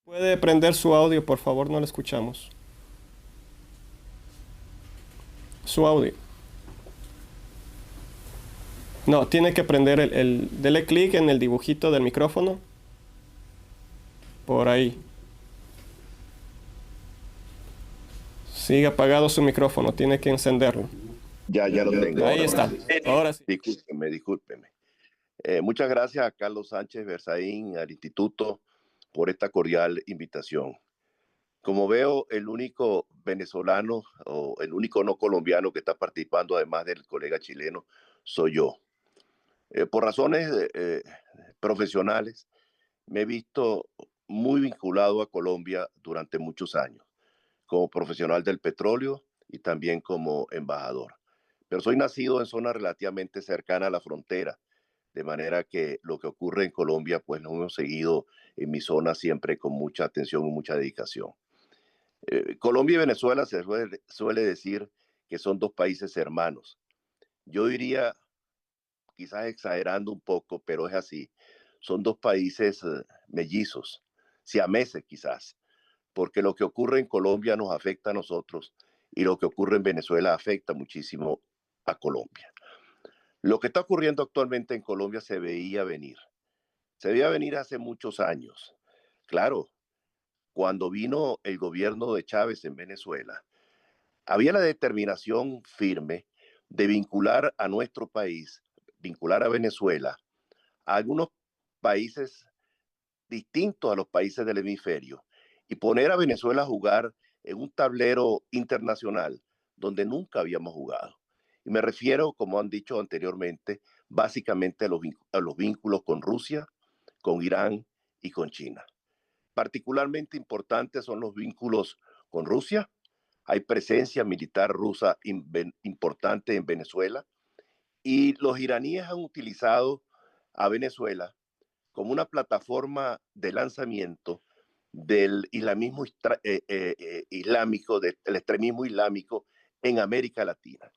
Puede prender su audio, por favor, no lo escuchamos. Su audio. No, tiene que prender dele clic en el dibujito del micrófono. Por ahí. Sigue apagado su micrófono, tiene que encenderlo. Ya lo tengo. Ahí está. Ahora sí. Discúlpeme. Muchas gracias a Carlos Sánchez Berzaín, al Instituto, por esta cordial invitación. Como veo, el único venezolano o el único no colombiano que está participando, además del colega chileno, soy yo. Por razones profesionales, me he visto muy vinculado a Colombia durante muchos años, como profesional del petróleo y también como embajador. Pero soy nacido en zona relativamente cercana a la frontera, de manera que lo que ocurre en Colombia, pues lo hemos seguido en mi zona siempre con mucha atención y mucha dedicación. Colombia y Venezuela suele decir que son dos países hermanos. Yo diría, quizás exagerando un poco, pero es así. Son dos países mellizos, siameses quizás, porque lo que ocurre en Colombia nos afecta a nosotros y lo que ocurre en Venezuela afecta muchísimo a Colombia. Lo que está ocurriendo actualmente en Colombia se veía venir. Se veía venir hace muchos años. Claro, cuando vino el gobierno de Chávez en Venezuela, había la determinación firme de vincular a nuestro país, vincular a Venezuela, a algunos países distintos a los países del hemisferio y poner a Venezuela a jugar en un tablero internacional donde nunca habíamos jugado. Y me refiero, como han dicho anteriormente, básicamente a los vínculos con Rusia, con Irán y con China. Particularmente importantes son los vínculos con Rusia. Hay presencia militar rusa importante en Venezuela y los iraníes han utilizado a Venezuela como una plataforma de lanzamiento del islámico, del extremismo islámico en América Latina.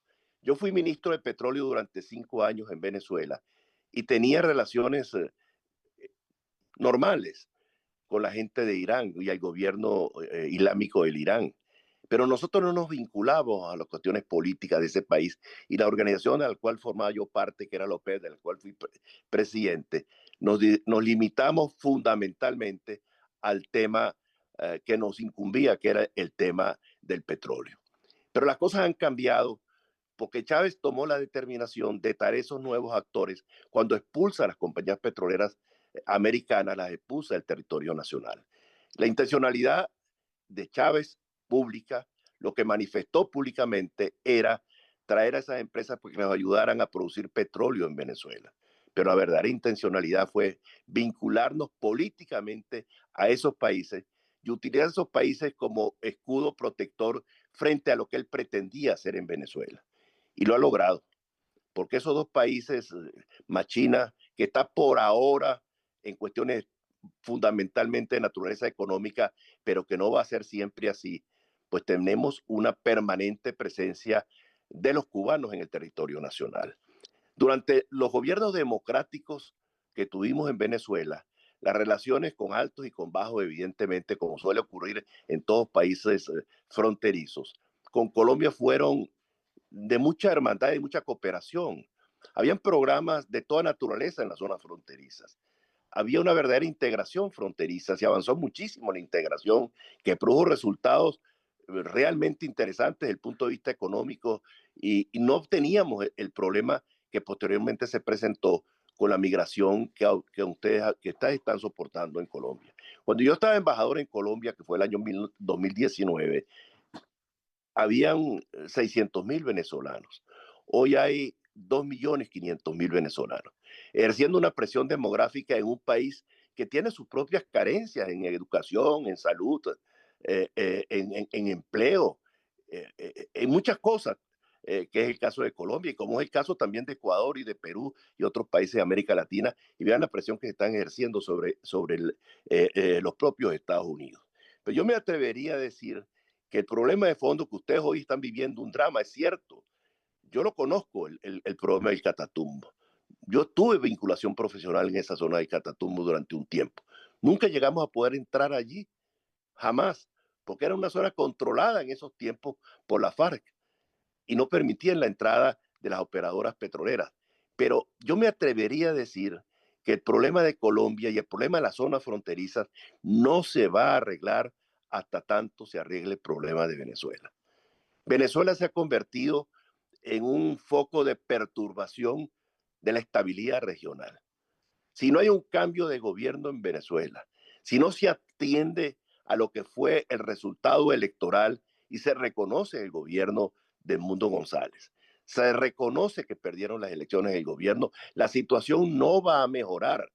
Yo fui ministro de petróleo durante 5 años en Venezuela y tenía relaciones normales con la gente de Irán y el gobierno islámico del Irán. Pero nosotros no nos vinculamos a las cuestiones políticas de ese país y la organización a la cual formaba yo parte, que era la OPEP, de la cual fui presidente, nos limitamos fundamentalmente al tema que nos incumbía, que era el tema del petróleo. Pero las cosas han cambiado porque Chávez tomó la determinación de traer esos nuevos actores cuando expulsa a las compañías petroleras americanas, las expulsa del territorio nacional. La intencionalidad de Chávez pública, lo que manifestó públicamente era traer a esas empresas para que nos ayudaran a producir petróleo en Venezuela. Pero la verdadera intencionalidad fue vincularnos políticamente a esos países y utilizar esos países como escudo protector frente a lo que él pretendía hacer en Venezuela. Y lo ha logrado, porque esos dos países, más China, que está por ahora en cuestiones fundamentalmente de naturaleza económica, pero que no va a ser siempre así, pues tenemos una permanente presencia de los cubanos en el territorio nacional. Durante los gobiernos democráticos que tuvimos en Venezuela, las relaciones con altos y con bajos, evidentemente, como suele ocurrir en todos países fronterizos, con Colombia fueron de mucha hermandad y mucha cooperación. Habían programas de toda naturaleza en las zonas fronterizas. Había una verdadera integración fronteriza, se avanzó muchísimo la integración que produjo resultados realmente interesantes desde el punto de vista económico y no teníamos problema que posteriormente se presentó con la migración que ustedes están soportando en Colombia. Cuando yo estaba embajador en Colombia, que fue el año 2019, habían 600.000 venezolanos. Hoy hay 2.500.000 venezolanos, ejerciendo una presión demográfica en un país que tiene sus propias carencias en educación, en salud, en empleo, en muchas cosas, que es el caso de Colombia y como es el caso también de Ecuador y de Perú y otros países de América Latina, y vean la presión que se están ejerciendo sobre los propios Estados Unidos. Pero yo me atrevería a decir que el problema de fondo que ustedes hoy están viviendo, un drama, es cierto. Yo lo conozco, el problema del Catatumbo. Yo tuve vinculación profesional en esa zona del Catatumbo durante un tiempo. Nunca llegamos a poder entrar allí jamás, porque era una zona controlada en esos tiempos por la FARC y no permitían la entrada de las operadoras petroleras. Pero yo me atrevería a decir que el problema de Colombia y el problema de las zonas fronterizas no se va a arreglar hasta tanto se arregle el problema de Venezuela. Venezuela se ha convertido en un foco de perturbación de la estabilidad regional. Si no hay un cambio de gobierno en Venezuela, si no se atiende a lo que fue el resultado electoral y se reconoce el gobierno de Mundo González, se reconoce que perdieron las elecciones del gobierno, la situación no va a mejorar.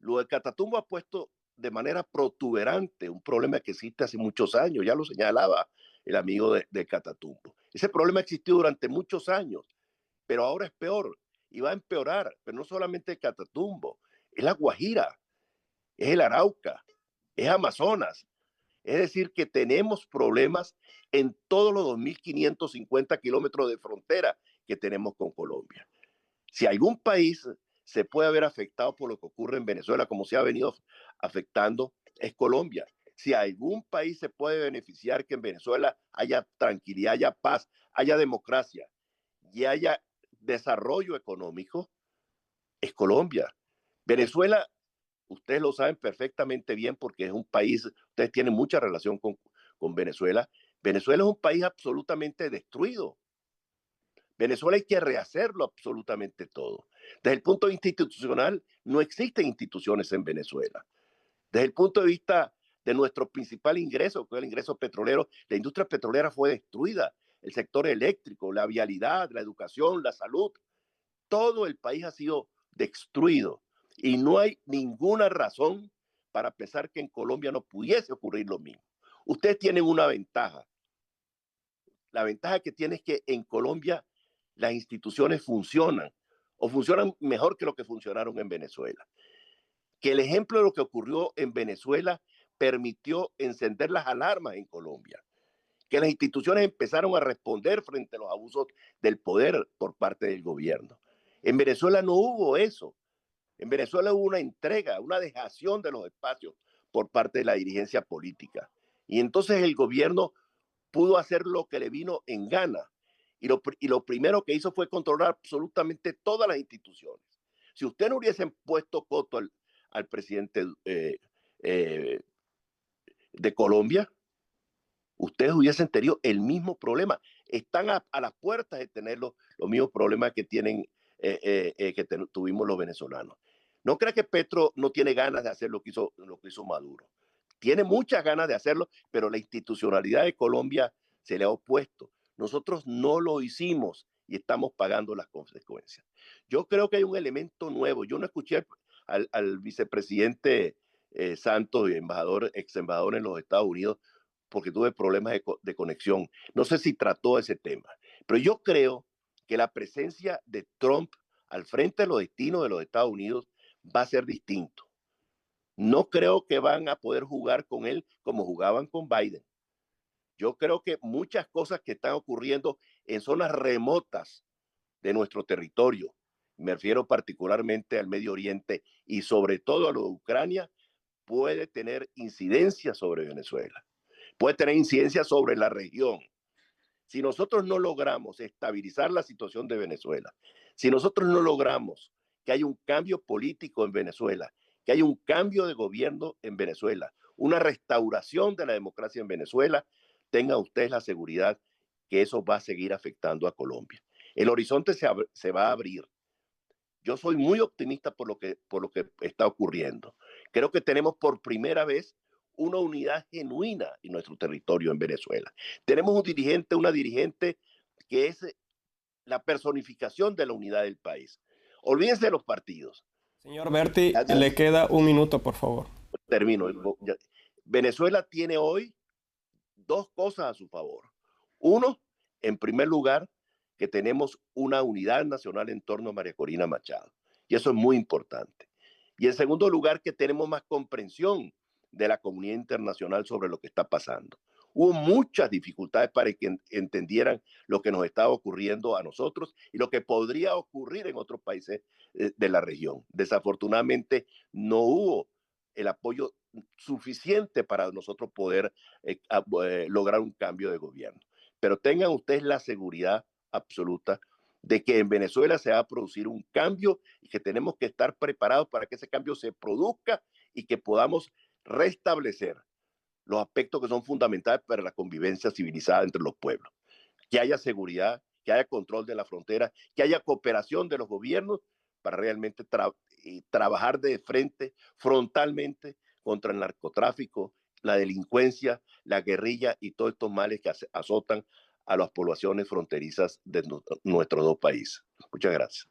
Lo de Catatumbo ha puesto de manera protuberante un problema que existe hace muchos años, ya lo señalaba el amigo de Catatumbo. Ese problema existió durante muchos años, pero ahora es peor y va a empeorar, pero no solamente el Catatumbo, es la Guajira, es el Arauca, es Amazonas. Es decir, que tenemos problemas en todos los 2.550 kilómetros de frontera que tenemos con Colombia. Si algún país se puede haber afectado por lo que ocurre en Venezuela, como se ha venido afectando, es Colombia. Si algún país se puede beneficiar que en Venezuela haya tranquilidad, haya paz, haya democracia y haya desarrollo económico, es Colombia. Venezuela, ustedes lo saben perfectamente bien porque es un país, ustedes tienen mucha relación con Venezuela. Venezuela es un país absolutamente destruido. Venezuela hay que rehacerlo absolutamente todo. Desde el punto de vista institucional, no existen instituciones en Venezuela. Desde el punto de vista de nuestro principal ingreso, que es el ingreso petrolero, la industria petrolera fue destruida. El sector eléctrico, la vialidad, la educación, la salud, todo el país ha sido destruido. Y no hay ninguna razón para pensar que en Colombia no pudiese ocurrir lo mismo. Ustedes tienen una ventaja. La ventaja que tiene es que en Colombia las instituciones funcionan o funcionan mejor que lo que funcionaron en Venezuela. Que el ejemplo de lo que ocurrió en Venezuela permitió encender las alarmas en Colombia. Que las instituciones empezaron a responder frente a los abusos del poder por parte del gobierno. En Venezuela no hubo eso. En Venezuela hubo una entrega, una dejación de los espacios por parte de la dirigencia política. Y entonces el gobierno pudo hacer lo que le vino en gana. Y lo primero que hizo fue controlar absolutamente todas las instituciones. Si usted no hubiesen puesto coto al presidente eh, de Colombia, ustedes hubiesen tenido el mismo problema. Están a las puertas de tener los mismos problemas que tienen tuvimos los venezolanos. No crea que Petro no tiene ganas de hacer lo que hizo Maduro. Tiene muchas ganas de hacerlo, pero la institucionalidad de Colombia se le ha opuesto. Nosotros no lo hicimos y estamos pagando las consecuencias. Yo creo que hay un elemento nuevo. Yo no escuché al vicepresidente Santos, ex embajador en los Estados Unidos, porque tuve problemas de conexión. No sé si trató ese tema, pero yo creo que la presencia de Trump al frente de los destinos de los Estados Unidos va a ser distinto. No creo que van a poder jugar con él como jugaban con Biden. Yo creo que muchas cosas que están ocurriendo en zonas remotas de nuestro territorio, me refiero particularmente al Medio Oriente y sobre todo a lo de Ucrania, puede tener incidencia sobre Venezuela, puede tener incidencia sobre la región. Si nosotros no logramos estabilizar la situación de Venezuela, si nosotros no logramos que haya un cambio político en Venezuela, que haya un cambio de gobierno en Venezuela, una restauración de la democracia en Venezuela, tengan ustedes la seguridad que eso va a seguir afectando a Colombia. El horizonte se va a abrir. Yo soy muy optimista por lo que está ocurriendo. Creo que tenemos por primera vez una unidad genuina en nuestro territorio en Venezuela. Tenemos una dirigente que es la personificación de la unidad del país. Olvídense de los partidos. Señor Berti, le queda un minuto, por favor. Termino. Venezuela tiene hoy dos cosas a su favor. Uno, en primer lugar, que tenemos una unidad nacional en torno a María Corina Machado. Y eso es muy importante. Y en segundo lugar, que tenemos más comprensión de la comunidad internacional sobre lo que está pasando. Hubo muchas dificultades para que entendieran lo que nos estaba ocurriendo a nosotros y lo que podría ocurrir en otros países de la región. Desafortunadamente, no hubo el apoyo suficiente para nosotros poder lograr un cambio de gobierno. Pero tengan ustedes la seguridad absoluta de que en Venezuela se va a producir un cambio y que tenemos que estar preparados para que ese cambio se produzca y que podamos restablecer los aspectos que son fundamentales para la convivencia civilizada entre los pueblos. Que haya seguridad, que haya control de la frontera, que haya cooperación de los gobiernos para realmente trabajar de frente, frontalmente, contra el narcotráfico, la delincuencia, la guerrilla y todos estos males que azotan a las poblaciones fronterizas de nuestros dos países. Muchas gracias.